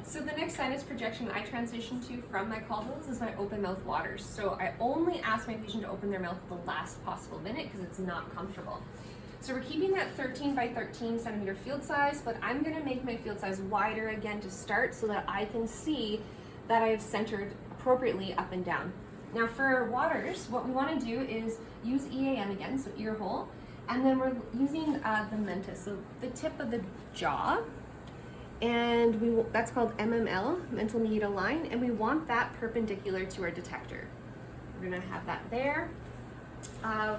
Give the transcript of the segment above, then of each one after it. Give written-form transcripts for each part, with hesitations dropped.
So the next sinus projection I transition to from my caldwells is my open mouth waters. So I only ask my patient to open their mouth at the last possible minute because it's not comfortable. So we're keeping that 13 by 13 centimeter field size, but I'm gonna make my field size wider again to start so that I can see that I've centered appropriately up and down. Now for waters, what we wanna do is use EAM again, so ear hole, and then we're using the mentis, so the tip of the jaw, and that's called MML, mental meatal line, and we want that perpendicular to our detector. We're gonna have that there.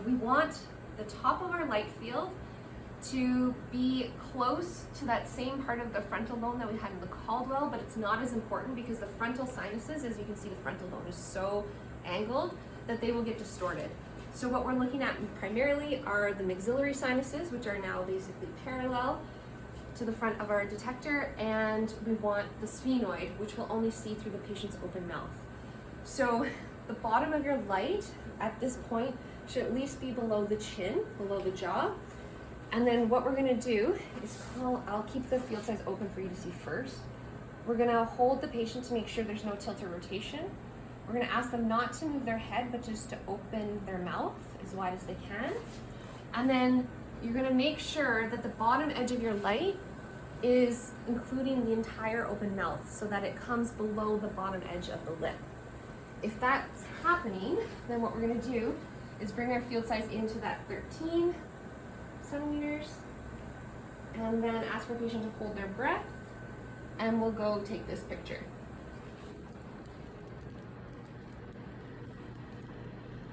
We want the top of our light field to be close to that same part of the frontal bone that we had in the Caldwell, but it's not as important because the frontal sinuses, as you can see, the frontal bone is so angled that they will get distorted. So what we're looking at primarily are the maxillary sinuses, which are now basically parallel to the front of our detector, and we want the sphenoid, which will only see through the patient's open mouth. So the bottom of your light at this point should at least be below the chin, below the jaw. And then what we're gonna do is I'll keep the field size open for you to see first. We're gonna hold the patient to make sure there's no tilt or rotation. We're gonna ask them not to move their head, but just to open their mouth as wide as they can. And then you're gonna make sure that the bottom edge of your light is including the entire open mouth so that it comes below the bottom edge of the lip. If that's happening, then what we're gonna do is bring our field size into that 13 centimeters, and then ask for the patient to hold their breath, and we'll go take this picture.